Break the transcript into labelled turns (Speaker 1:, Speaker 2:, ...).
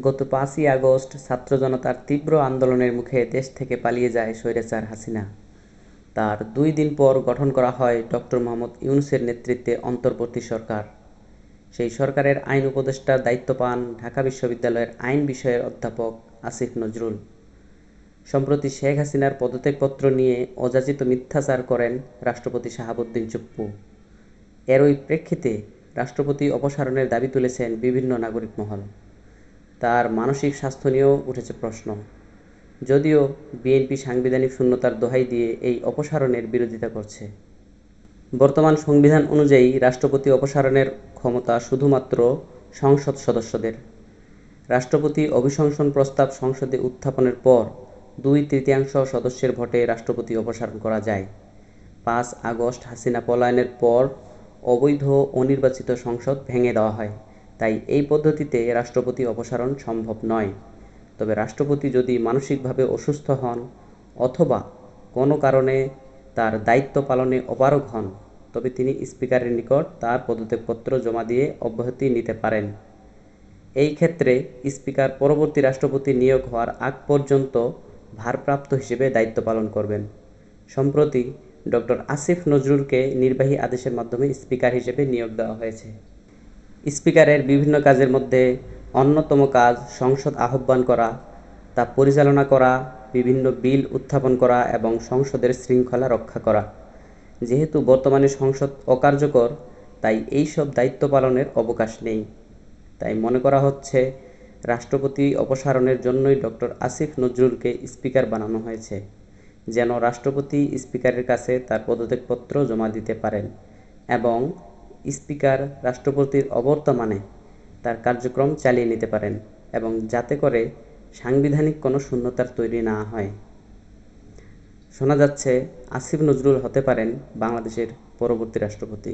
Speaker 1: গত ৫ই আগস্ট ছাত্র জনতার তীব্র আন্দোলনের মুখে দেশ থেকে পালিয়ে যায় স্বৈরাচার হাসিনা। তার ২ দিন পর গঠন করা হয় ডক্টর মোহাম্মদ ইউনূসের নেতৃত্বে অন্তর্বর্তী সরকার। সেই সরকারের আইন উপদেষ্টার দায়িত্ব পান ঢাকা বিশ্ববিদ্যালয়ের আইন বিষয়ের অধ্যাপক আসিফ নজরুল। সম্প্রতি শেখ হাসিনার পদত্যাগপত্র নিয়ে অযাচিত মিথ্যাচার করেন রাষ্ট্রপতি শাহাবুদ্দিন চুপ্পু। এরই প্রেক্ষিতে রাষ্ট্রপতি অপসারণের দাবি তুলেছেন বিভিন্ন নাগরিক মহল। তার মানসিক স্বাস্থ্য নিয়েও উঠেছে প্রশ্ন। যদিও বিএনপি সাংবিধানিক শূন্যতার দোহাই দিয়ে এই অপসারণের বিরোধিতা করছে। বর্তমান সংবিধান অনুযায়ী রাষ্ট্রপতি অপসারণের ক্ষমতা শুধুমাত্র সংসদ সদস্যদের। রাষ্ট্রপতি অভিশংসন প্রস্তাব সংসদে উত্থাপনের পর ২/৩ সদস্যের ভোটে রাষ্ট্রপতি অপসারণ করা যায়। ৫ আগস্ট হাসিনা পলায়নের পর অবৈধ অনির্বাচিত সংসদ ভেঙে দেওয়া হয়, তাই এই পদ্ধতিতে রাষ্ট্রপতি অপসারণ সম্ভব নয়। তবে রাষ্ট্রপতি যদি মানসিকভাবে অসুস্থ হন অথবা কোনো কারণে তার দায়িত্ব পালনে অপারগ হন, তবে তিনি স্পিকারের নিকট তার পদত্যাগপত্র জমা দিয়ে অব্যাহতি নিতে পারেন। এই ক্ষেত্রে স্পিকার পরবর্তী রাষ্ট্রপতি নিয়োগ হওয়ার আগ পর্যন্ত ভারপ্রাপ্ত হিসেবে দায়িত্ব পালন করবেন। সম্প্রতি ডক্টর আসিফ নজরুলকে নির্বাহী আদেশের মাধ্যমে স্পিকার হিসেবে নিয়োগ দেওয়া হয়েছে। স্পিকারের বিভিন্ন কাজের মধ্যে অন্যতম কাজ সংসদ আহ্বান করা, তা পরিচালনা করা, বিভিন্ন বিল উত্থাপন করা এবং সংসদের শৃঙ্খলা রক্ষা করা। যেহেতু বর্তমানে সংসদ অকার্যকর, তাই এইসব দায়িত্ব পালনের অবকাশ নেই। তাই মনে করা হচ্ছে রাষ্ট্রপতি অপসারণের জন্যই ডক্টর আসিফ নজরুলকে স্পিকার বানানো হয়েছে, যেন রাষ্ট্রপতি স্পিকারের কাছে তার পদত্যাগপত্র জমা দিতে পারেন এবং স্পিকার রাষ্ট্রপতির অবর্তমানে তার কার্যক্রম চালিয়ে নিতে পারেন এবং যাতে করে সাংবিধানিক কোনো শূন্যতার তৈরি না হয়। শোনা যাচ্ছে আসিফ নজরুল হতে পারেন বাংলাদেশের পরবর্তী রাষ্ট্রপতি।